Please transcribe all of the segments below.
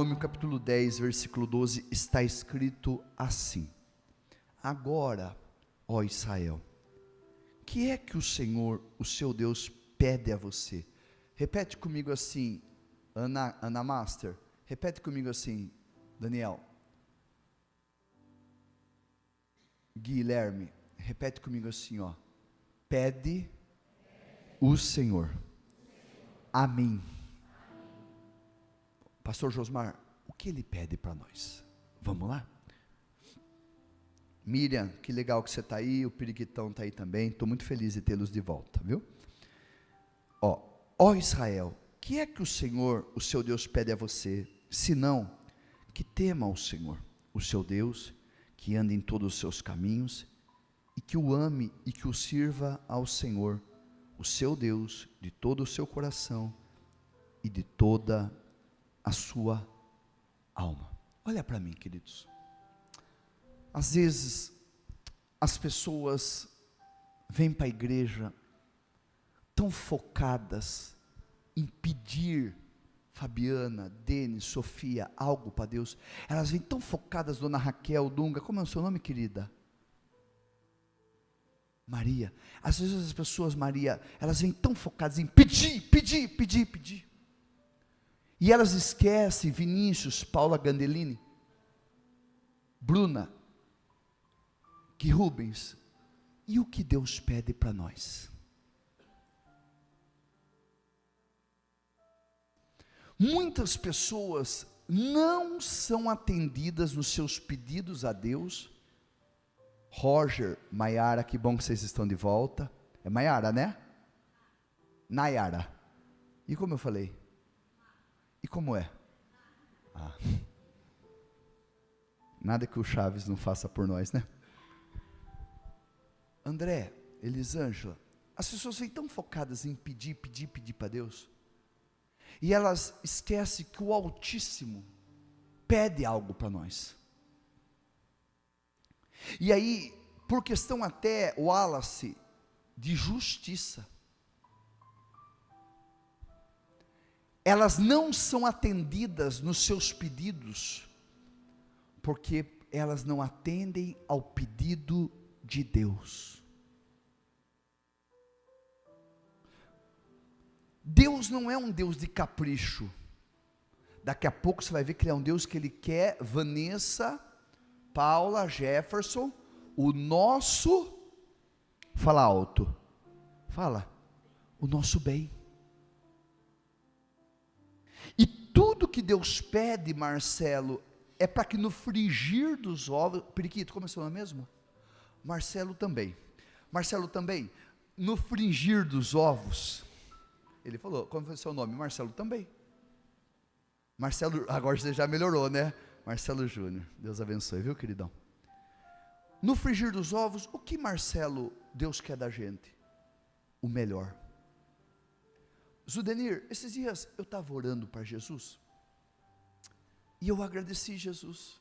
Deuteronômio capítulo 10, versículo 12, está escrito assim: agora, ó Israel, que é que o Senhor, o seu Deus, pede a você? Repete comigo assim, Ana Master, repete comigo assim, Daniel. Guilherme, repete comigo assim, ó. Pede o Senhor a mim. Pastor Josmar, o que ele pede para nós? Vamos lá? Miriam, que legal que você está aí, o Periquitão está aí também, estou muito feliz de tê-los de volta, viu? Ó Israel, que é que o Senhor, o seu Deus, pede a você, senão que tema o Senhor, o seu Deus, que ande em todos os seus caminhos, e que o ame e que o sirva ao Senhor, o seu Deus, de todo o seu coração e de toda a sua alma. Olha para mim, queridos. Às vezes, as pessoas vêm para a igreja tão focadas em pedir, Fabiana, Denis, Sofia, algo para Deus. Elas vêm tão focadas, dona Raquel, Dunga, como é o seu nome, querida? Maria. Às vezes as pessoas, Maria, elas vêm tão focadas em pedir. E elas esquecem, Vinícius, Paula Gandelini, Bruna, que Rubens, e o que Deus pede para nós? Muitas pessoas não são atendidas nos seus pedidos a Deus. Roger, Maiara, que bom que vocês estão de volta. É Maiara, né? Nayara. E como eu falei? E como é? Nada que o Chaves não faça por nós, né? André, Elisângela, as pessoas vêm tão focadas em pedir para Deus, e elas esquecem que o Altíssimo pede algo para nós. E aí, por questão até, Wallace, de justiça, elas não são atendidas nos seus pedidos, porque elas não atendem ao pedido de Deus. Deus não é um Deus de capricho. Daqui a pouco você vai ver que Ele é um Deus que Ele quer, Vanessa, Paula, Jefferson, o nosso, fala alto, fala, o nosso bem. E tudo que Deus pede, Marcelo, é para que no frigir dos ovos, Periquito, como é o seu nome mesmo? Marcelo também, no frigir dos ovos, ele falou, como foi o seu nome? Marcelo também. Marcelo, agora você já melhorou, né? Marcelo Júnior, Deus abençoe, viu, queridão? No frigir dos ovos, o que, Marcelo, Deus quer da gente? O melhor. Zudenir, esses dias eu estava orando para Jesus, e eu agradeci Jesus.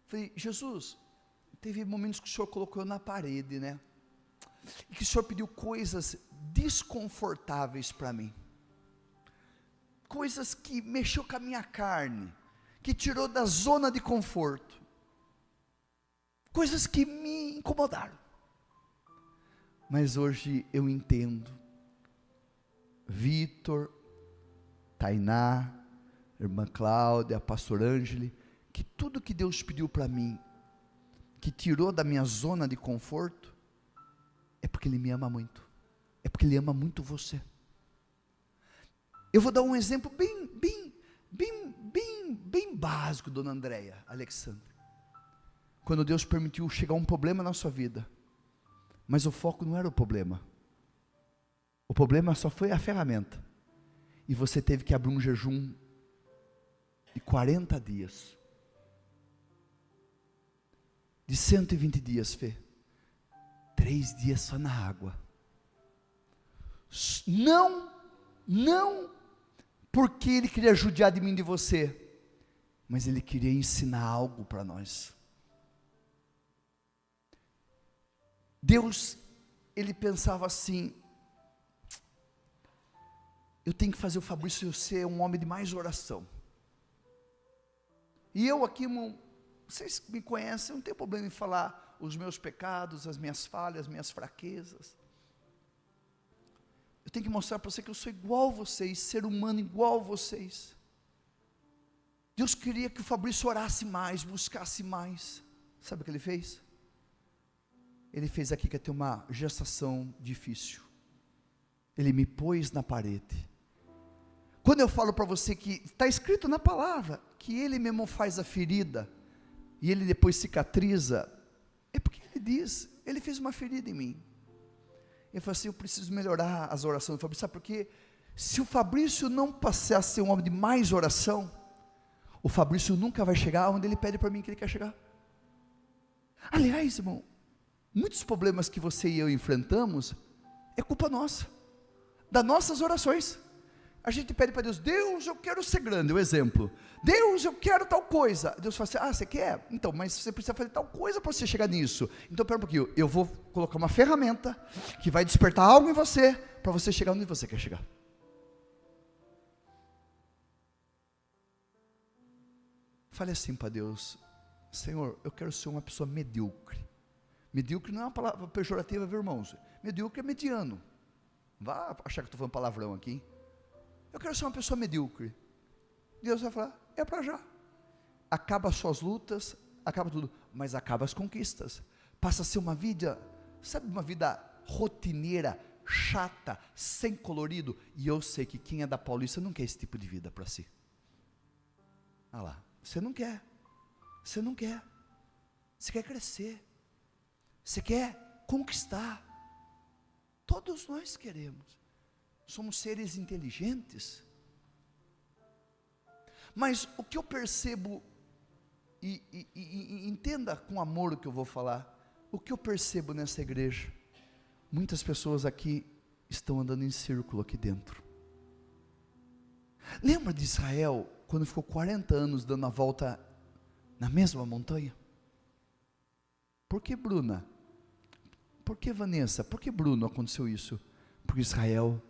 Falei, Jesus, teve momentos que o Senhor colocou eu na parede, né? E que o Senhor pediu coisas desconfortáveis para mim, coisas que mexeu com a minha carne, que tirou da zona de conforto, coisas que me incomodaram. Mas hoje eu entendo, Vitor, Tainá, irmã Cláudia, pastor Ângeli, que tudo que Deus pediu para mim, que tirou da minha zona de conforto, é porque Ele me ama muito, é porque Ele ama muito você. Eu vou dar um exemplo bem básico, dona Andréia, Alexandre. Quando Deus permitiu chegar um problema na sua vida, mas o foco não era o problema só foi a ferramenta, e você teve que abrir um jejum de 40 dias, de 120 dias, Fê, 3 dias só na água, não porque Ele queria judiar de mim e de você, mas Ele queria ensinar algo para nós. Deus, Ele pensava assim, eu tenho que fazer o Fabrício ser um homem de mais oração, E eu aqui, irmão, vocês me conhecem, não tem problema em falar os meus pecados, as minhas falhas, as minhas fraquezas. Eu tenho que mostrar para você que eu sou igual a vocês, ser humano igual a vocês. Deus queria que o Fabrício orasse mais, buscasse mais. Sabe o que ele fez? Ele fez aqui que ia ter uma gestação difícil. Ele me pôs na parede. Quando eu falo para você que está escrito na palavra, que Ele mesmo faz a ferida, e Ele depois cicatriza, é porque Ele diz, Ele fez uma ferida em mim. Ele falou assim, eu preciso melhorar as orações do Fabrício. Sabe por quê? Se o Fabrício não passar a ser um homem de mais oração, o Fabrício nunca vai chegar onde ele pede para mim que ele quer chegar. Aliás, irmão, muitos problemas que você e eu enfrentamos, é culpa nossa, das nossas orações. A gente pede para Deus, Deus, eu quero ser grande, o exemplo. Deus, eu quero tal coisa. Deus fala assim, você quer? Então, mas você precisa fazer tal coisa para você chegar nisso. Então, pera um pouquinho, eu vou colocar uma ferramenta, que vai despertar algo em você, para você chegar onde você quer chegar. Fale assim para Deus, Senhor, eu quero ser uma pessoa medíocre. Medíocre não é uma palavra pejorativa, viu, irmãos? Medíocre é mediano. Vá achar que estou falando palavrão aqui. Eu quero ser uma pessoa medíocre. Deus vai falar, é para já. Acaba as suas lutas, acaba tudo, mas acaba as conquistas. Passa a ser uma vida, sabe, uma vida rotineira, chata, sem colorido. E eu sei que quem é da Paulista não quer esse tipo de vida para si. Olha lá, você não quer. Você não quer. Você quer crescer. Você quer conquistar. Todos nós queremos. Somos seres inteligentes. Mas o que eu percebo, e entenda com amor o que eu vou falar, o que eu percebo nessa igreja, muitas pessoas aqui estão andando em círculo aqui dentro. Lembra de Israel, quando ficou 40 anos dando a volta na mesma montanha? Por que, Bruna? Por que, Vanessa? Por que, Bruno, aconteceu isso? Porque Israel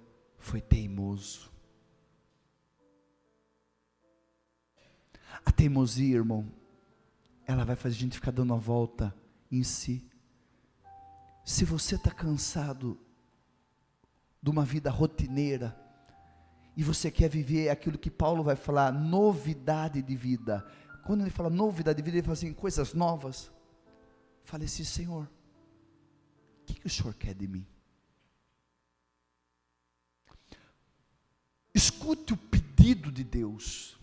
foi teimoso. A teimosia, irmão, ela vai fazer a gente ficar dando a volta em si. Se você está cansado de uma vida rotineira, e você quer viver aquilo que Paulo vai falar, novidade de vida. Quando ele fala novidade de vida, ele fala assim, coisas novas. Fale assim, Senhor, o que o Senhor quer de mim? Escute o pedido de Deus,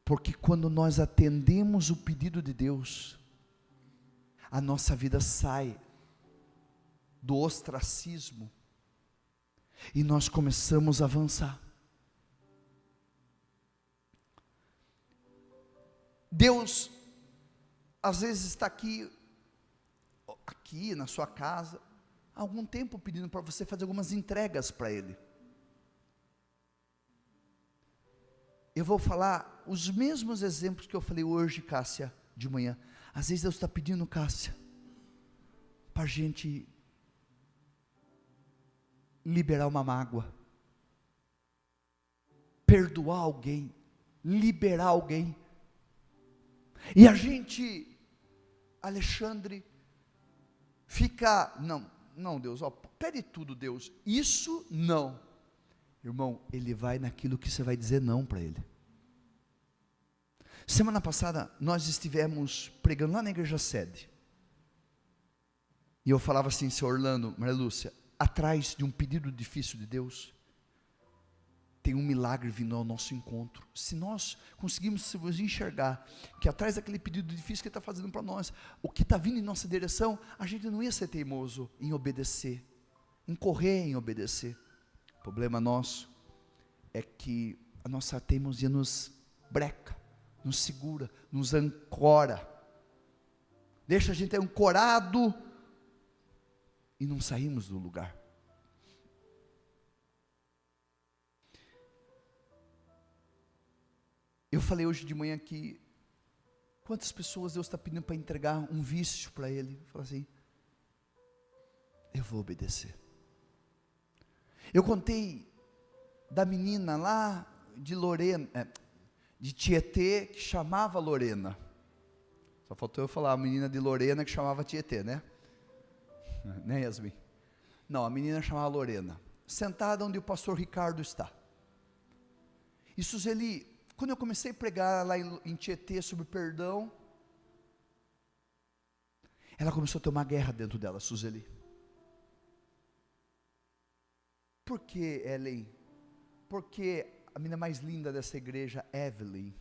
porque quando nós atendemos o pedido de Deus, a nossa vida sai do ostracismo, e nós começamos a avançar. Deus, às vezes está aqui na sua casa, há algum tempo pedindo para você fazer algumas entregas para Ele. Eu vou falar os mesmos exemplos que eu falei hoje, Cássia, de manhã. Às vezes Deus está pedindo, Cássia, para a gente liberar uma mágoa, perdoar alguém, liberar alguém. E a gente, Alexandre, fica, não Deus, pede tudo Deus, isso não. Irmão, ele vai naquilo que você vai dizer não para ele. Semana passada, nós estivemos pregando lá na igreja sede, e eu falava assim, seu Orlando, Maria Lúcia, atrás de um pedido difícil de Deus, tem um milagre vindo ao nosso encontro. Se nós conseguimos enxergar que atrás daquele pedido difícil que Ele está fazendo para nós, o que está vindo em nossa direção, a gente não ia ser teimoso em obedecer, em correr em obedecer. O problema nosso é que a nossa teimosia nos breca, nos segura, nos ancora, deixa a gente ancorado e não saímos do lugar. Eu falei hoje de manhã que quantas pessoas Deus está pedindo para entregar um vício para Ele. Fala assim, eu vou obedecer. Eu contei da menina lá de de Tietê que chamava Lorena. Só faltou eu falar a menina de Lorena que chamava Tietê, né? Né, Yasmin? Não, a menina chamava Lorena. Sentada onde o pastor Ricardo está. E Suzeli, quando eu comecei a pregar lá em Tietê sobre perdão, ela começou a ter uma guerra dentro dela, Suzeli. Por que, Ellen? Porque a menina mais linda dessa igreja, Evelyn.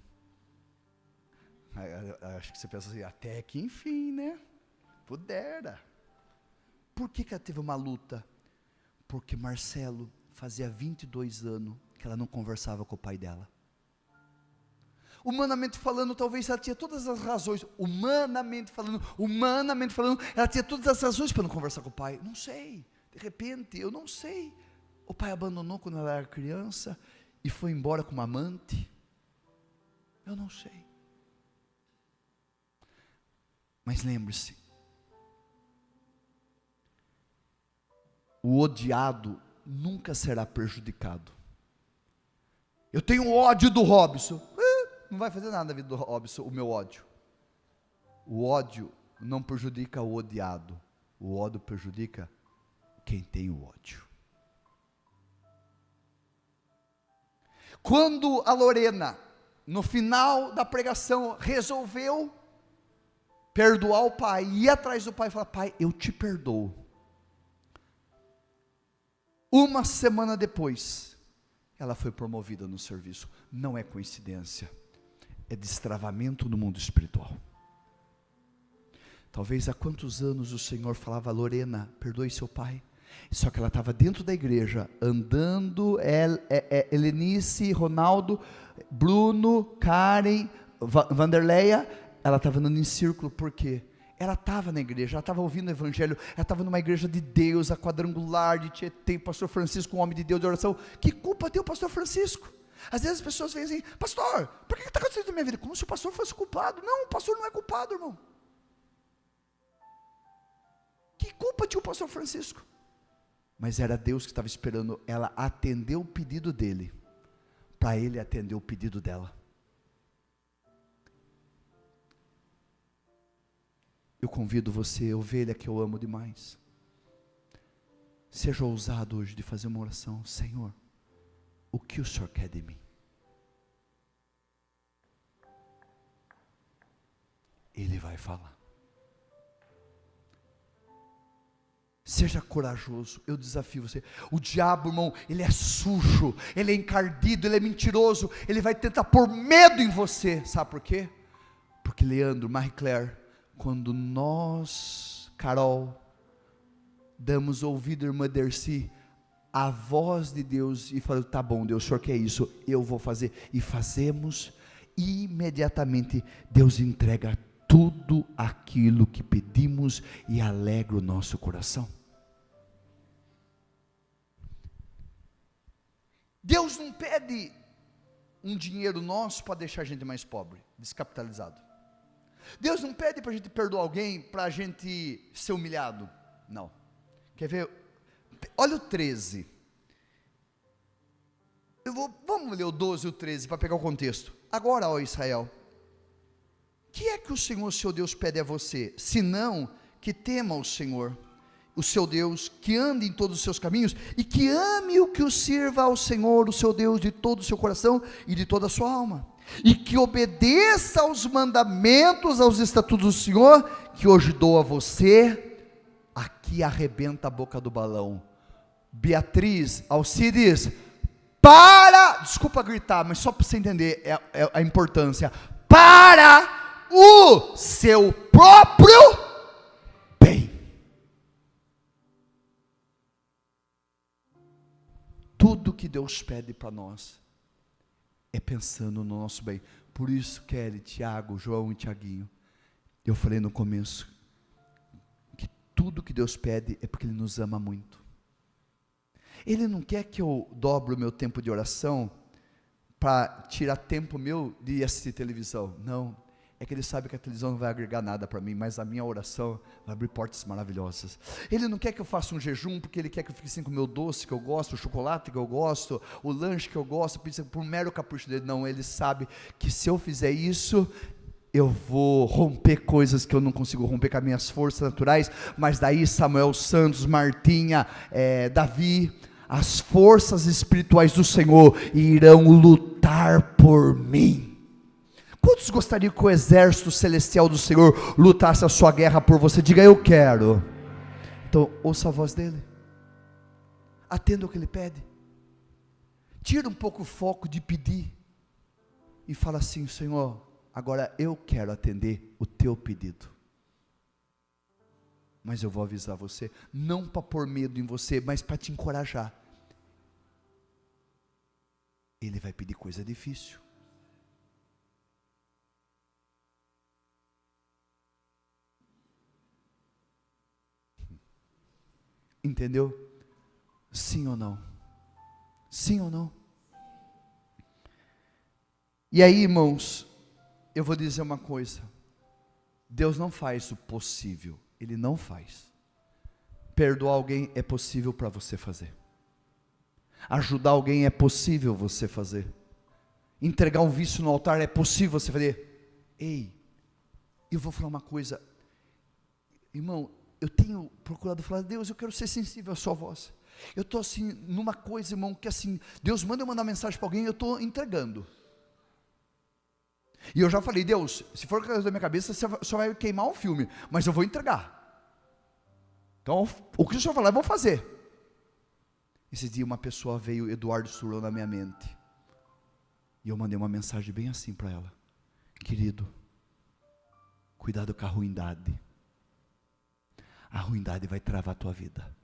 Acho que você pensa assim, até que enfim, né? Pudera. Por que ela teve uma luta? Porque Marcelo fazia 22 anos que ela não conversava com o pai dela. Humanamente falando, talvez ela tinha todas as razões. Humanamente falando, ela tinha todas as razões para não conversar com o pai. Não sei. De repente, eu não sei. O pai abandonou quando ela era criança e foi embora com uma amante. Eu não sei. Mas lembre-se, o odiado nunca será prejudicado. Eu tenho ódio do Robson. Não vai fazer nada na vida do Robson, o meu ódio. O ódio não prejudica o odiado. O ódio prejudica quem tem o ódio. Quando a Lorena, no final da pregação, resolveu perdoar o pai, ir atrás do pai e falar: pai, eu te perdoo. Uma semana depois, ela foi promovida no serviço. Não é coincidência, é destravamento no mundo espiritual. Talvez há quantos anos o Senhor falava: Lorena, perdoe seu pai. Só que ela estava dentro da igreja, andando, Helenice, Ronaldo, Bruno, Karen, Vanderleia, ela estava andando em círculo. Por quê? Ela estava na igreja, ela estava ouvindo o evangelho, ela estava numa igreja de Deus, a quadrangular de Tietê, pastor Francisco, um homem de Deus de oração. Que culpa tem o pastor Francisco? Às vezes as pessoas vêm assim: pastor, por que está acontecendo na minha vida? Como se o pastor fosse culpado. Não, o pastor não é culpado, irmão. Que culpa tinha o pastor Francisco? Mas era Deus que estava esperando ela atender o pedido dele, para ele atender o pedido dela. Eu convido você, ovelha que eu amo demais, seja ousado hoje de fazer uma oração: Senhor, o que o Senhor quer de mim? Ele vai falar. Seja corajoso, eu desafio você. O diabo, irmão, ele é sujo, ele é encardido, ele é mentiroso, ele vai tentar pôr medo em você. Sabe por quê? Porque Leandro, Marie-Claire, quando nós, Carol, damos ouvido à irmã Dercy, a voz de Deus, e falamos: tá bom, Deus, o Senhor quer isso, eu vou fazer, e fazemos, imediatamente Deus entrega tudo aquilo que pedimos e alegra o nosso coração. Deus não pede um dinheiro nosso para deixar a gente mais pobre, descapitalizado. Deus não pede para a gente perdoar alguém para a gente ser humilhado. Não. Quer ver? Olha o 13. Vamos ler o 12 e o 13 para pegar o contexto. Agora, ó Israel, que é que o Senhor, seu Deus, pede a você, senão que tema o Senhor, o seu Deus, que ande em todos os seus caminhos, e que ame o que o sirva ao Senhor, o seu Deus, de todo o seu coração e de toda a sua alma, e que obedeça aos mandamentos, aos estatutos do Senhor, que hoje dou a você. Aqui arrebenta a boca do balão. Beatriz, Alcides, desculpa gritar, mas só para você entender a importância, para o seu próprio bem. Tudo que Deus pede para nós é pensando no nosso bem. Por isso, Kelly, Tiago, João e Tiaguinho, eu falei no começo, que tudo que Deus pede é porque Ele nos ama muito. Ele não quer que eu dobre o meu tempo de oração para tirar tempo meu de assistir televisão. Não. É que Ele sabe que a televisão não vai agregar nada para mim, mas a minha oração vai abrir portas maravilhosas. Ele não quer que eu faça um jejum, porque Ele quer que eu fique sem comer o doce que eu gosto, o chocolate que eu gosto, o lanche que eu gosto, por mero capricho dele. Não, Ele sabe que se eu fizer isso, eu vou romper coisas que eu não consigo romper com as minhas forças naturais. Mas daí Samuel Santos, Martinha, Davi, as forças espirituais do Senhor irão lutar por mim. Quantos gostariam que o exército celestial do Senhor lutasse a sua guerra por você? Diga, eu quero. Então, ouça a voz dele. Atenda o que ele pede. Tira um pouco o foco de pedir. E fala assim, Senhor, agora eu quero atender o teu pedido. Mas eu vou avisar você, não para pôr medo em você, mas para te encorajar. Ele vai pedir coisa difícil. Entendeu? Sim ou não? Sim ou não? E aí, irmãos, eu vou dizer uma coisa. Deus não faz o possível. Ele não faz. Perdoar alguém é possível para você fazer. Ajudar alguém é possível você fazer. Entregar um vício no altar é possível você fazer. Ei, eu vou falar uma coisa. Irmão, eu tenho procurado falar, Deus, eu quero ser sensível à sua voz. Eu estou assim, numa coisa, irmão, que assim, Deus manda eu mandar mensagem para alguém, eu estou entregando. E eu já falei, Deus, se for da minha cabeça, você só vai queimar um filme, mas eu vou entregar. Então, o que o senhor falar, eu vou fazer. Esse dia uma pessoa veio, Eduardo Surou, na minha mente. E eu mandei uma mensagem bem assim para ela. Querido, cuidado com a ruindade. A ruindade vai travar a tua vida.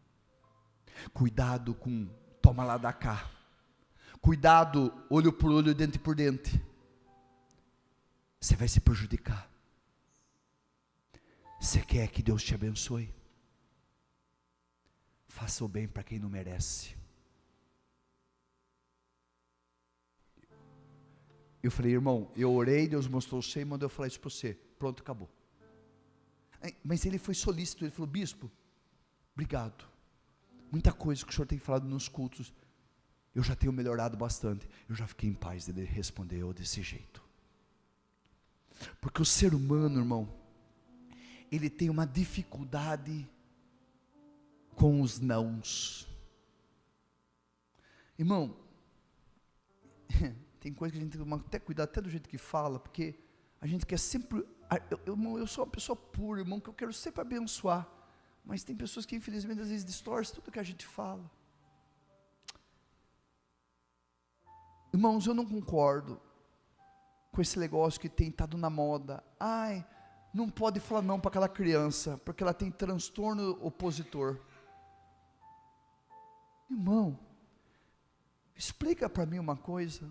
Cuidado com toma lá da cá. Cuidado olho por olho, dente por dente. Você vai se prejudicar. Você quer que Deus te abençoe? Faça o bem para quem não merece. Eu falei, irmão, eu orei, Deus mostrou o seu e mandou eu falar isso para você. Pronto, acabou. Mas ele foi solícito, ele falou, bispo, obrigado. Muita coisa que o senhor tem falado nos cultos, eu já tenho melhorado bastante. Eu já fiquei em paz. Ele respondeu desse jeito. Porque o ser humano, irmão, ele tem uma dificuldade com os nãos. Irmão, tem coisa que a gente tem que até cuidar, até do jeito que fala, porque a gente quer sempre, eu sou uma pessoa pura, irmão, que eu quero sempre abençoar, mas tem pessoas que infelizmente às vezes distorcem tudo que a gente fala. Irmãos, eu não concordo com esse negócio que tem estado na moda. Ai, não pode falar não para aquela criança, porque ela tem transtorno opositor. Irmão, explica para mim uma coisa.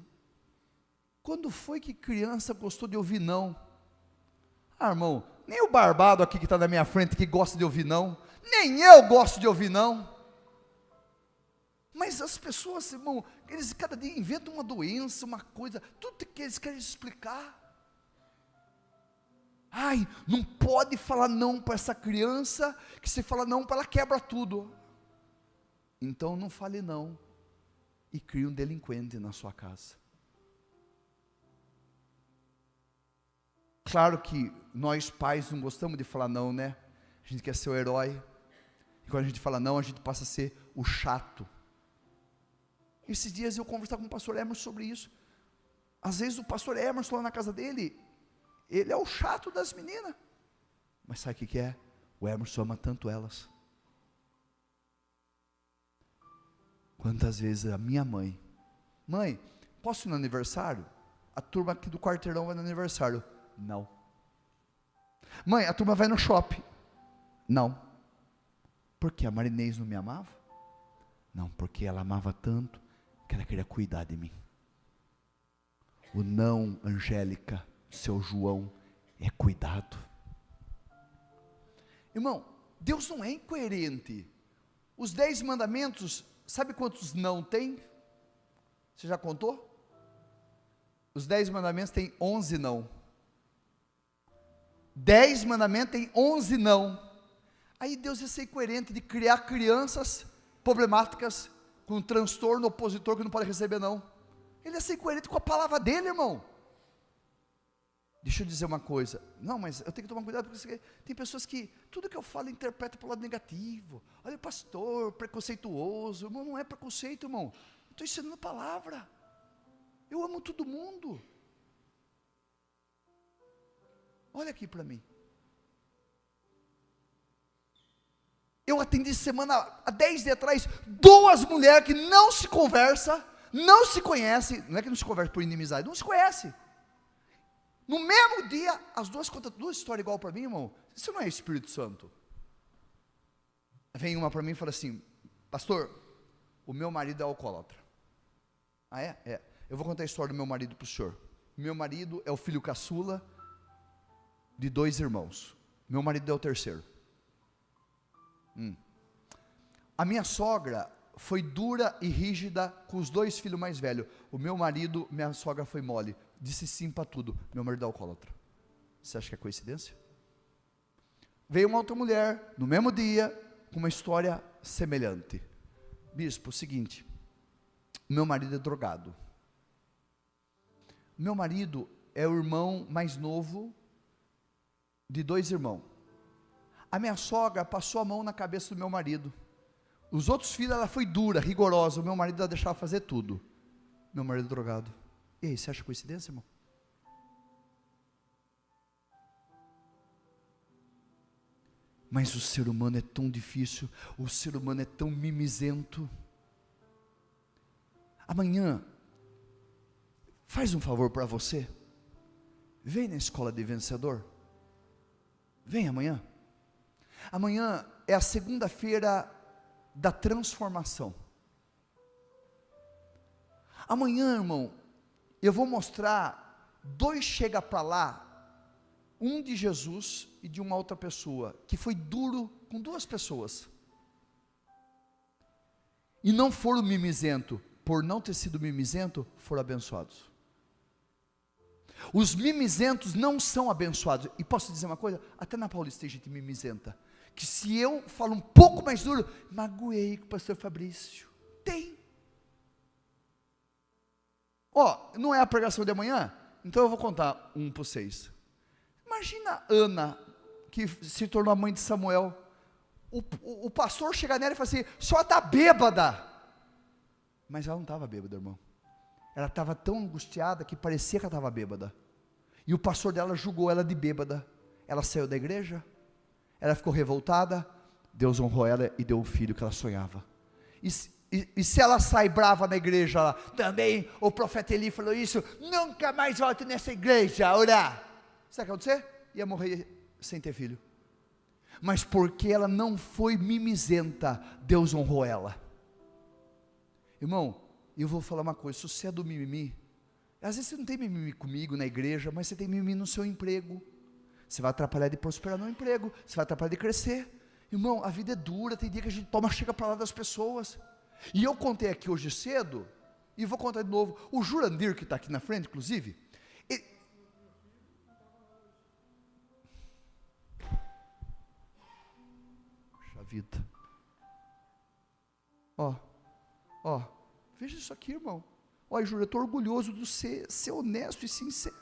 Quando foi que criança gostou de ouvir não? Ah, irmão, nem o barbado aqui que está na minha frente que gosta de ouvir não, nem eu gosto de ouvir não. Mas as pessoas, irmão, eles cada dia inventam uma doença, uma coisa, tudo que eles querem explicar. Ai, não pode falar não para essa criança, que se fala não para ela quebra tudo. Então não fale não, e crie um delinquente na sua casa. Claro que nós pais não gostamos de falar não, né? A gente quer ser o herói, e quando a gente fala não, a gente passa a ser o chato. Esses dias eu conversava com o pastor Emerson sobre isso. Às vezes o pastor Emerson lá na casa dele, ele é o chato das meninas. Mas sabe o que é? O Emerson ama tanto elas. Quantas vezes a minha mãe, posso ir no aniversário? A turma aqui do quarteirão vai no aniversário. Não. Mãe, a turma vai no shopping. Não. Porque a Marinês não me amava? Não, porque ela amava tanto que ela queria cuidar de mim. O não, Angélica, seu João, é cuidado. Irmão, Deus não é incoerente. Os 10 mandamentos, sabe quantos não tem? Você já contou? Os 10 mandamentos tem 11 não. 10 mandamentos tem 11 não. Aí Deus ia ser incoerente de criar crianças problemáticas, com transtorno opositor que não pode receber não. Ele ia ser incoerente com a palavra dele, irmão. Deixa eu dizer uma coisa, não, mas eu tenho que tomar cuidado, porque tem pessoas que, tudo que eu falo, interpreta para o lado negativo. Olha o pastor, preconceituoso. Irmão, não é preconceito, irmão, eu estou ensinando a palavra. Eu amo todo mundo. Olha aqui para mim. Eu atendi há 10 dias atrás, 2 mulheres que não se conversam, não se conhecem, não é que não se conversa por inimizade, não se conhecem. No mesmo dia, as duas contam 2 histórias igual para mim, irmão. Isso não é Espírito Santo. Vem uma para mim e fala assim: pastor, o meu marido é alcoólatra. Ah, é? É. Eu vou contar a história do meu marido para o senhor. Meu marido é o filho caçula de 2 irmãos. Meu marido é o terceiro. A minha sogra foi dura e rígida com os 2 filhos mais velhos. O meu marido, minha sogra foi mole, disse sim para tudo. Meu marido é alcoólatra. Você acha que é coincidência? Veio uma outra mulher, no mesmo dia, com uma história semelhante. Bispo, o seguinte, meu marido é drogado. Meu marido é o irmão mais novo de 2 irmãos. A minha sogra passou a mão na cabeça do meu marido. Os outros filhos, ela foi dura, rigorosa. O meu marido ela deixava fazer tudo. Meu marido é drogado. E aí, você acha coincidência, irmão? Mas o ser humano é tão difícil, o ser humano é tão mimizento. Amanhã, faz um favor para você, vem na escola de vencedor, vem amanhã. Amanhã é a segunda-feira da transformação. Amanhã, irmão, eu vou mostrar 2 chega para lá, um de Jesus e de uma outra pessoa, que foi duro com 2 pessoas, e não foram mimizento, por não ter sido mimizento, foram abençoados. Os mimizentos não são abençoados. E posso dizer uma coisa? Até na Paulista tem gente mimizenta, que se eu falo um pouco mais duro, magoei com o pastor Fabrício. Tem. Não é a pregação de amanhã? Então eu vou contar um para vocês. Imagina Ana, que se tornou a mãe de Samuel. O pastor chega nela e fala assim: só está bêbada. Mas ela não estava bêbada, irmão. Ela estava tão angustiada que parecia que ela estava bêbada. E o pastor dela julgou ela de bêbada. Ela saiu da igreja, ela ficou revoltada, Deus honrou ela e deu um filho que ela sonhava. E se ela sai brava na igreja lá, também o profeta Eli falou isso, nunca mais volte nessa igreja a orar. Sabe o que ia acontecer? Ia morrer sem ter filho. Mas porque ela não foi mimizenta, Deus honrou ela. Irmão, eu vou falar uma coisa, se você é do mimimi, às vezes você não tem mimimi comigo na igreja, mas você tem mimimi no seu emprego. Você vai atrapalhar de prosperar no emprego, você vai atrapalhar de crescer. Irmão, a vida é dura, tem dia que a gente chega para lá das pessoas. E eu contei aqui hoje cedo, e vou contar de novo, o Jurandir, que está aqui na frente, inclusive, puxa vida, veja isso aqui, irmão. Olha, Júlio, eu estou orgulhoso de ser honesto e sincero.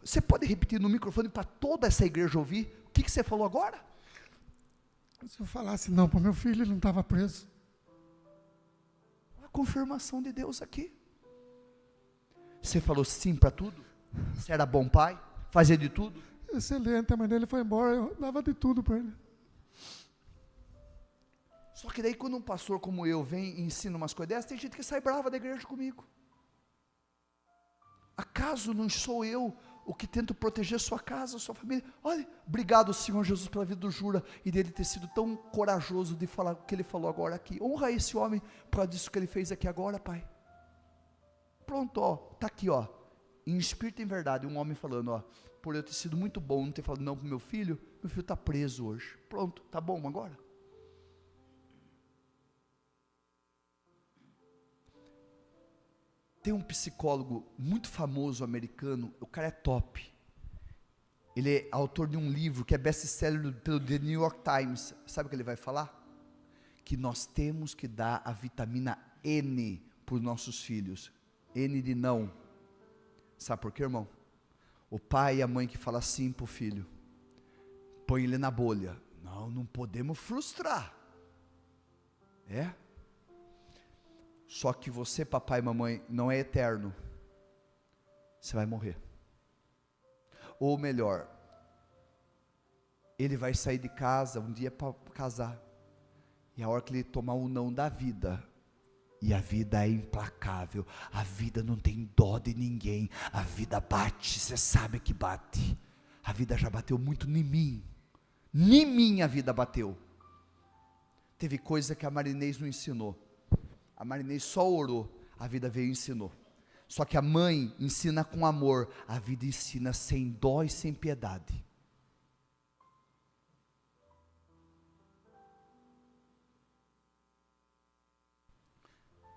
Você pode repetir no microfone para toda essa igreja ouvir o que você falou agora? Se eu falasse não para o meu filho, ele não estava preso. A confirmação de Deus aqui. Você falou sim para tudo? Você era bom pai? Fazia de tudo? Excelente, a mãe dele foi embora, eu dava de tudo para ele. Só que daí quando um pastor como eu vem e ensina umas coisas dessas, tem gente que sai brava da igreja comigo. Acaso não sou eu o que tento proteger sua casa, sua família? Olha, obrigado Senhor Jesus pela vida do Jura, e dele ter sido tão corajoso de falar o que ele falou agora aqui. Honra esse homem por causa disso que ele fez aqui agora, Pai. Pronto, está aqui, em espírito e em verdade, um homem falando, por eu ter sido muito bom, não ter falado não para meu filho está preso hoje. Pronto, está bom agora? Tem um psicólogo muito famoso americano, o cara é top. Ele é autor de um livro que é best-seller pelo The New York Times. Sabe o que ele vai falar? Que nós temos que dar a vitamina N para os nossos filhos. N de não. Sabe por quê, irmão? O pai e a mãe que fala sim para o filho, põe ele na bolha. Não podemos frustrar. Só que você, papai e mamãe, não é eterno. Você vai morrer. Ou melhor, ele vai sair de casa um dia para casar. E a hora que ele tomar o não da vida, e a vida é implacável, a vida não tem dó de ninguém, a vida bate, você sabe que bate. A vida já bateu muito em mim a vida bateu. Teve coisa que a Marinês não ensinou. A Marinês só orou, a vida veio e ensinou. Só que a mãe ensina com amor, a vida ensina sem dó e sem piedade.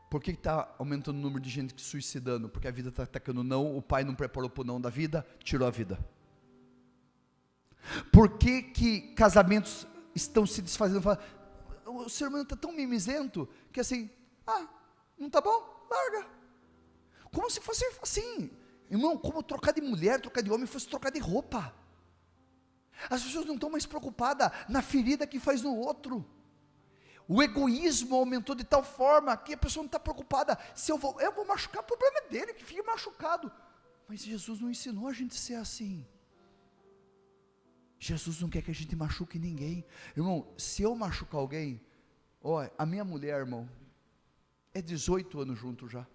Por que está aumentando o número de gente se suicidando? Porque a vida está atacando não, o pai não preparou para o não da vida, tirou a vida. Por que casamentos estão se desfazendo? O ser humano está tão mimizento, que assim, não está bom? Larga. Como se fosse assim, irmão, como trocar de mulher, trocar de homem, fosse trocar de roupa. As pessoas não estão mais preocupadas na ferida que faz no outro. O egoísmo aumentou de tal forma, que a pessoa não está preocupada, se eu vou machucar, o problema é dele, que fique machucado. Mas Jesus não ensinou a gente a ser assim. Jesus não quer que a gente machuque ninguém. Irmão, se eu machucar alguém, a minha mulher, irmão, é 18 anos junto já.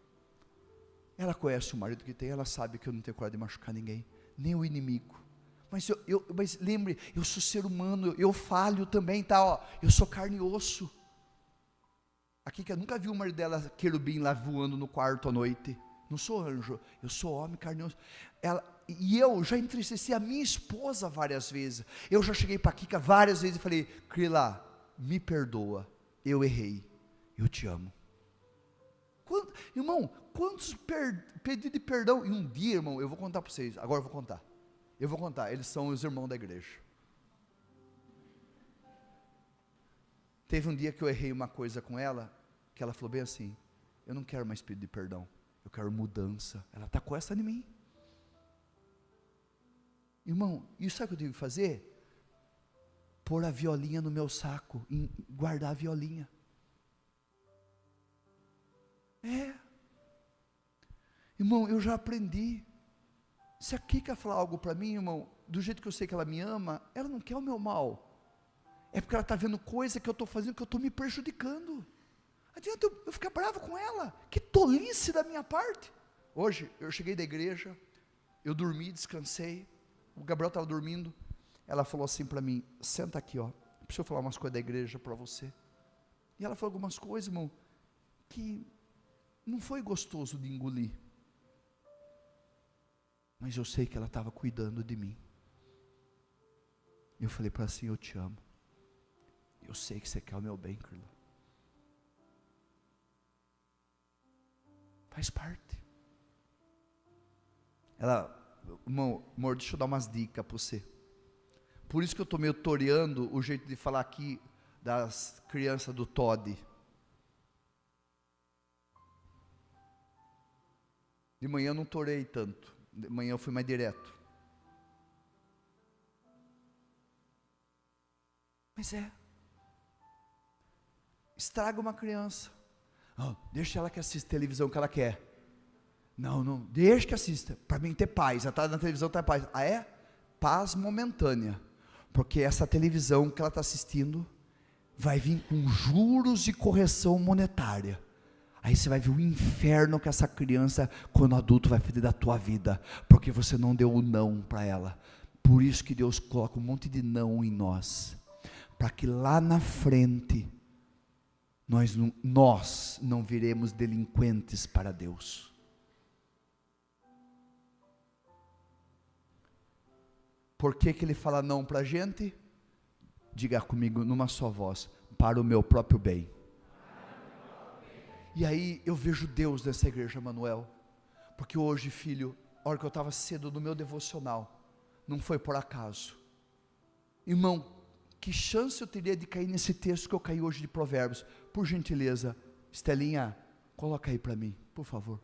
Ela conhece o marido que tem, ela sabe que eu não tenho coragem de machucar ninguém, nem o inimigo. Mas lembre, eu sou ser humano, eu falho também, tá? Eu sou carne e osso. Aqui que eu nunca vi o marido dela, querubim, lá voando no quarto à noite. Não sou anjo, eu sou homem, carne e osso. E eu já entristeci a minha esposa várias vezes. Eu já cheguei para a Kika várias vezes e falei: Crila, me perdoa, eu errei, eu te amo. Irmão, quantos pedidos de perdão? E um dia, irmão, eu vou contar para vocês. Agora eu vou contar. Eles são os irmãos da igreja. Teve um dia que eu errei uma coisa com ela, que ela falou bem assim: eu não quero mais pedir de perdão, eu quero mudança. Ela tacou essa em mim. Irmão, e sabe o que eu tive que fazer? Pôr a violinha no meu saco, guardar a violinha. Irmão, eu já aprendi. Se a Kika falar algo para mim, irmão, do jeito que eu sei que ela me ama, ela não quer o meu mal. É porque ela está vendo coisa que eu estou fazendo, que eu estou me prejudicando. Adianta eu ficar bravo com ela? Que tolice da minha parte. Hoje, eu cheguei da igreja, eu dormi, descansei, o Gabriel estava dormindo, ela falou assim para mim: senta aqui, preciso eu falar umas coisas da igreja para você. E ela falou algumas coisas, irmão, que não foi gostoso de engolir. Mas eu sei que ela estava cuidando de mim. Eu falei para ela assim: eu te amo. Eu sei que você quer o meu bem, Carla. Faz parte. Ela, amor, deixa eu dar umas dicas para você. Por isso que eu estou meio toreando o jeito de falar aqui das crianças do Todd. De manhã eu não torei tanto. De manhã eu fui mais direto. Mas estraga uma criança. Deixa ela que assista televisão que ela quer. Não, deixa que assista. Para mim ter paz. Ela está na televisão, está paz. Paz momentânea. Porque essa televisão que ela está assistindo vai vir com juros de correção monetária. Aí você vai ver o inferno que essa criança, quando adulto, vai fazer da tua vida, porque você não deu o não para ela. Por isso que Deus coloca um monte de não em nós, para que lá na frente, nós não viremos delinquentes para Deus. Por que Ele fala não para a gente? Diga comigo numa só voz: para o meu próprio bem. E aí eu vejo Deus nessa igreja, Manuel, porque hoje, filho, a hora que eu estava cedo no meu devocional, não foi por acaso. Irmão, que chance eu teria de cair nesse texto que eu caí hoje de Provérbios? Por gentileza, Estelinha, coloca aí para mim, por favor.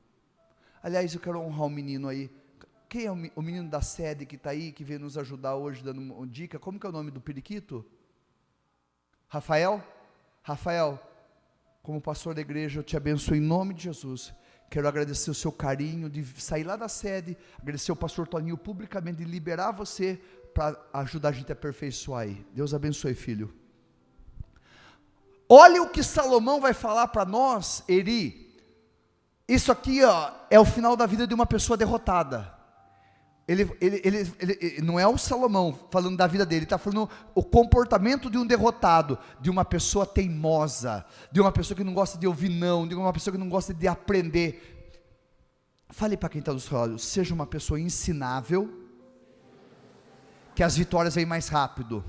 Aliás, eu quero honrar o menino aí. Quem é o menino da sede que está aí, que veio nos ajudar hoje, dando uma dica? Como que é o nome do periquito? Rafael? Rafael, como pastor da igreja, eu te abençoo em nome de Jesus. Quero agradecer o seu carinho de sair lá da sede, agradecer ao pastor Toninho publicamente de liberar você para ajudar a gente a aperfeiçoar aí. Deus abençoe, filho. Olha o que Salomão vai falar para nós, Eri. Isso aqui, ó, é o final da vida de uma pessoa derrotada. Ele não é o Salomão falando da vida dele, ele está falando o comportamento de um derrotado, de uma pessoa teimosa, de uma pessoa que não gosta de ouvir não, de uma pessoa que não gosta de aprender. Fale para quem está do seu lado, seja uma pessoa ensinável, que as vitórias vêm mais rápido.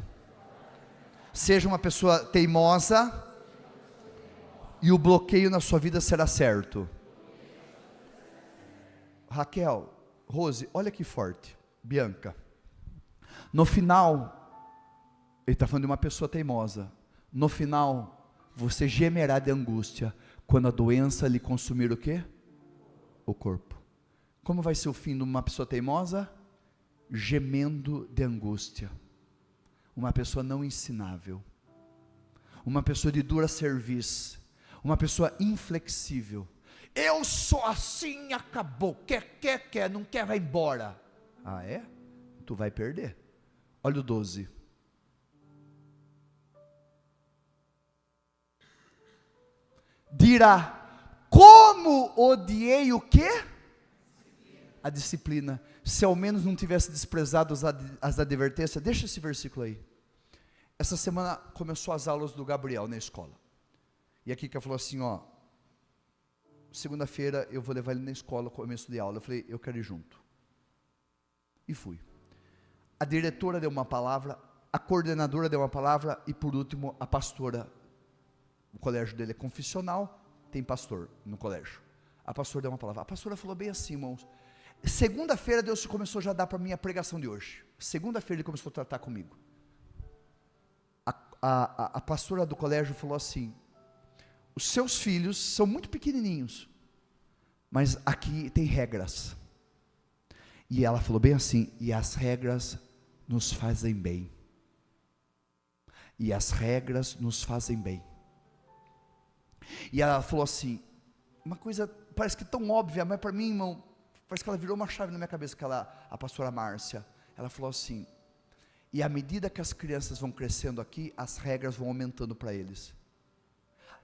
Seja uma pessoa teimosa, e o bloqueio na sua vida será certo. Raquel, Rose, olha que forte, Bianca, no final, ele está falando de uma pessoa teimosa, no final, você gemerá de angústia, quando a doença lhe consumir o quê? O corpo. Como vai ser o fim de uma pessoa teimosa? Gemendo de angústia, uma pessoa não ensinável, uma pessoa de dura serviço, uma pessoa inflexível. Eu sou assim, acabou, quer, não quer, vai embora. Ah é? Tu vai perder. Olha o 12. Dirá, como odiei o quê? A disciplina. Se ao menos não tivesse desprezado as advertências. Deixa esse versículo aí. Essa semana começou as aulas do Gabriel na escola. E a Kika falou assim, ó, segunda-feira eu vou levar ele na escola, começo de aula. Eu falei, eu quero ir junto. E fui. A diretora deu uma palavra, a coordenadora deu uma palavra, e por último, a pastora. O colégio dele é confessional, tem pastor no colégio. A pastora deu uma palavra. A pastora falou bem assim, irmãos. Segunda-feira Deus começou já a dar para mim a pregação de hoje. Segunda-feira Ele começou a tratar comigo. A pastora do colégio falou assim, os seus filhos são muito pequenininhos, mas aqui tem regras. E ela falou bem assim, e as regras nos fazem bem. E as regras nos fazem bem. E ela falou assim, uma coisa parece que tão óbvia, mas para mim, irmão, parece que ela virou uma chave na minha cabeça, a pastora Márcia. Ela falou assim, e à medida que as crianças vão crescendo aqui, as regras vão aumentando para eles.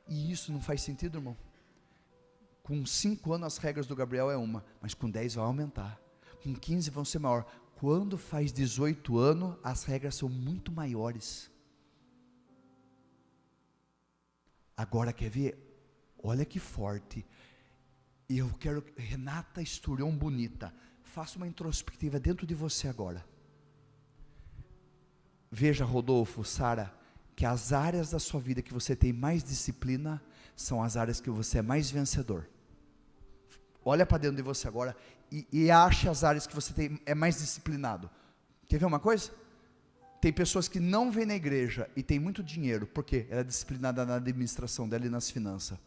E isso não faz sentido, irmão? Com 5 anos as regras do Gabriel é uma, mas com 10 vai aumentar, com 15 vão ser maior. Quando faz 18 anos, as regras são muito maiores. Agora quer ver? Olha que forte. E eu quero, Renata Esturion bonita, faça uma introspectiva dentro de você agora. Veja, Rodolfo, Sara, que as áreas da sua vida que você tem mais disciplina, são as áreas que você é mais vencedor. Olha para dentro de você agora, e ache as áreas que você é mais disciplinado. Quer ver uma coisa? Tem pessoas que não vêm na igreja, e tem muito dinheiro, porque ela é disciplinada na administração dela e nas finanças,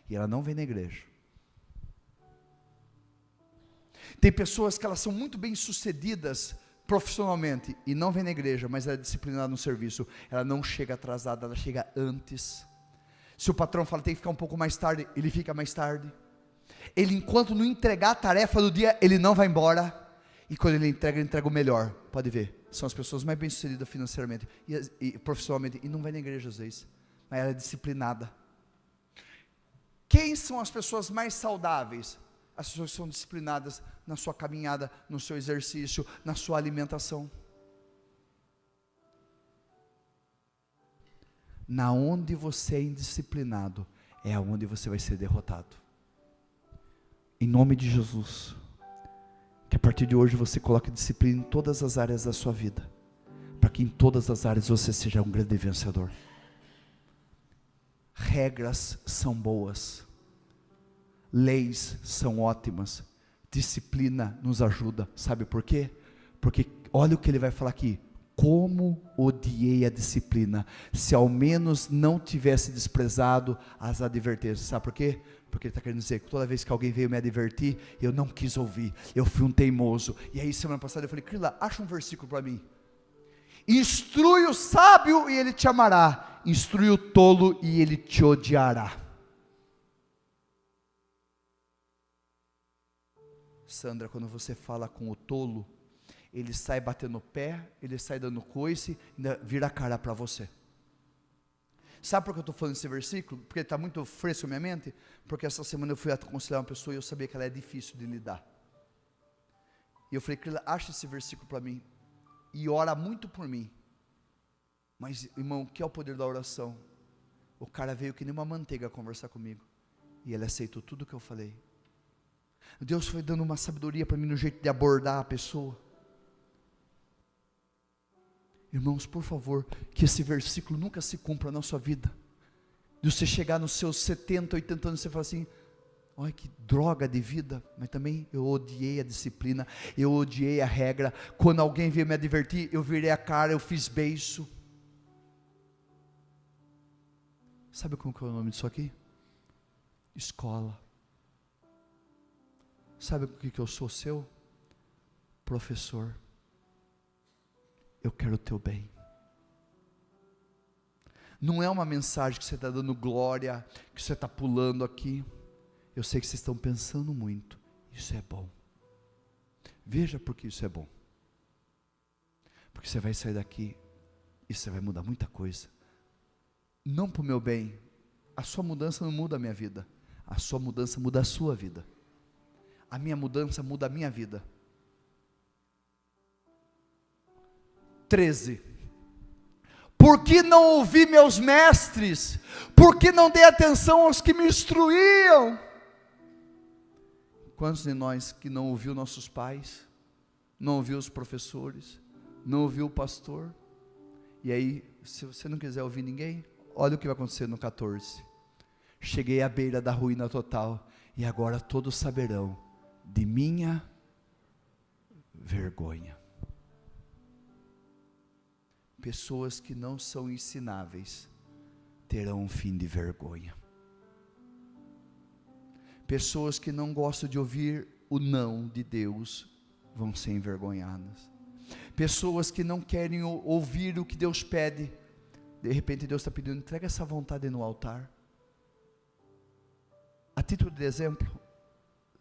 e ela não vem na igreja. Tem pessoas que elas são muito bem sucedidas profissionalmente e não vem na igreja, mas ela é disciplinada no serviço. Ela não chega atrasada, ela chega antes. Se o patrão fala tem que ficar um pouco mais tarde, ele fica mais tarde. Ele, enquanto não entregar a tarefa do dia, ele não vai embora. E quando ele entrega o melhor. Pode ver, são as pessoas mais bem sucedidas financeiramente e profissionalmente, e não vai na igreja às vezes, mas ela é disciplinada. Quem são as pessoas mais saudáveis? As pessoas são disciplinadas na sua caminhada, no seu exercício, na sua alimentação. Na onde você é indisciplinado, é aonde você vai ser derrotado. Em nome de Jesus, que a partir de hoje você coloque disciplina em todas as áreas da sua vida, para que em todas as áreas você seja um grande vencedor. Regras são boas, leis são ótimas, disciplina nos ajuda. Sabe por quê? Porque olha o que ele vai falar aqui. Como odiei a disciplina, se ao menos não tivesse desprezado as advertências. Sabe por quê? Porque ele está querendo dizer que toda vez que alguém veio me advertir, eu não quis ouvir, eu fui um teimoso. E aí semana passada eu falei, Crila, acha um versículo para mim. Instrui o sábio e ele te amará, instrui o tolo e ele te odiará. Sandra, quando você fala com o tolo, ele sai batendo o pé, ele sai dando coice, ainda vira a cara para você. Sabe por que eu estou falando esse versículo? Porque ele está muito fresco na minha mente. Porque essa semana eu fui aconselhar uma pessoa e eu sabia que ela é difícil de lidar. E eu falei, acha esse versículo para mim. E ora muito por mim. Mas, irmão, o que é o poder da oração? O cara veio que nem uma manteiga conversar comigo. E ele aceitou tudo o que eu falei. Deus foi dando uma sabedoria para mim no jeito de abordar a pessoa. Irmãos, por favor, que esse versículo nunca se cumpra na sua vida. De você chegar nos seus 70, 80 anos e você falar assim, olha que droga de vida, mas também eu odiei a disciplina, eu odiei a regra. Quando alguém veio me advertir, eu virei a cara, eu fiz beiço. Sabe como que é o nome disso aqui? Escola. Sabe o que eu sou seu? Professor. Eu quero o teu bem. Não é uma mensagem que você está dando glória, que você está pulando aqui. Eu sei que vocês estão pensando muito. Isso é bom. Veja porque isso é bom. Porque você vai sair daqui e você vai mudar muita coisa. Não para o meu bem. A sua mudança não muda a minha vida. A sua mudança muda a sua vida. A minha mudança muda a minha vida. 13. Por que não ouvi meus mestres? Por que não dei atenção aos que me instruíam? Quantos de nós que não ouviu nossos pais, não ouviu os professores, não ouviu o pastor? E aí, se você não quiser ouvir ninguém, olha o que vai acontecer no 14. Cheguei à beira da ruína total, e agora todos saberão de minha vergonha. Pessoas que não são ensináveis terão um fim de vergonha. Pessoas que não gostam de ouvir o não de Deus vão ser envergonhadas. Pessoas que não querem ouvir o que Deus pede, de repente Deus está pedindo, entrega essa vontade no altar. A título de exemplo,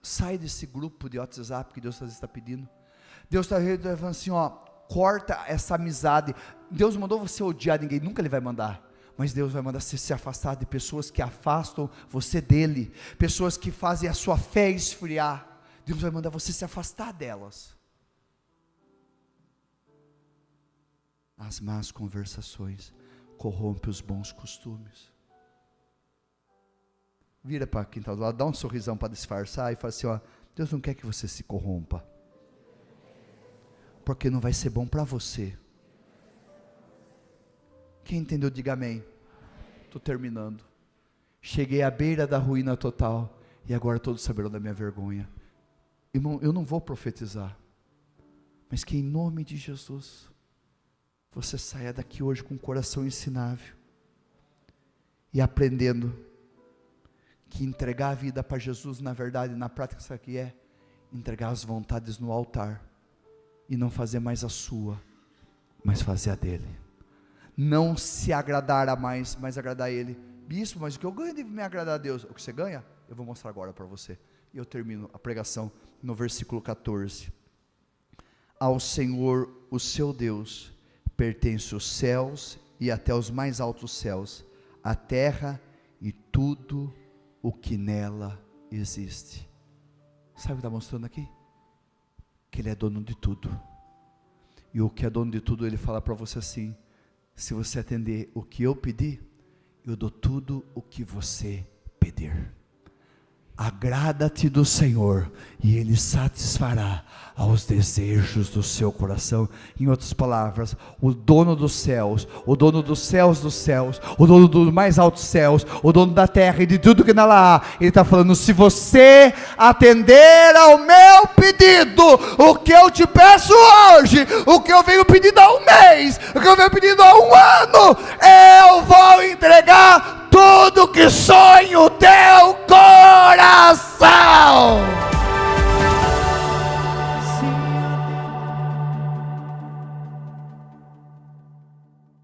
sai desse grupo de WhatsApp que Deus está pedindo. Deus está falando assim, ó, corta essa amizade. Deus mandou você odiar ninguém, nunca Ele vai mandar. Mas Deus vai mandar você se afastar de pessoas que afastam você dEle. Pessoas que fazem a sua fé esfriar. Deus vai mandar você se afastar delas. As más conversações corrompem os bons costumes. Vira para quem está do lado, dá um sorrisão para disfarçar e fala assim, ó, Deus não quer que você se corrompa. Porque não vai ser bom para você. Quem entendeu, diga amém. Estou terminando. Cheguei à beira da ruína total, e agora todos saberão da minha vergonha. Irmão, eu não vou profetizar, mas que em nome de Jesus, você saia daqui hoje com o coração ensinável, e aprendendo, que entregar a vida para Jesus, na verdade, na prática, sabe o que é? Entregar as vontades no altar, e não fazer mais a sua, mas fazer a dele. Não se agradar a mais, mas agradar a Ele. Bispo, mas o que eu ganho de me agradar a Deus? O que você ganha? Eu vou mostrar agora para você. E eu termino a pregação no versículo 14. Ao Senhor, o seu Deus, pertence os céus e até os mais altos céus, a terra e tudo o que nela existe. Sabe o que está mostrando aqui? Que Ele é dono de tudo. E o que é dono de tudo, Ele fala para você assim, se você atender o que eu pedi, eu dou tudo o que você pedir. agrada-te do Senhor e Ele satisfará aos desejos do seu coração. Em outras palavras, o dono dos céus, o dono dos céus, o dono dos mais altos céus, o dono da terra e de tudo que nela há, Ele está falando: se você atender ao meu pedido, o que eu te peço hoje, o que eu venho pedindo há um mês, o que eu venho pedindo há um ano, eu vou entregar tudo que sonha o teu coração.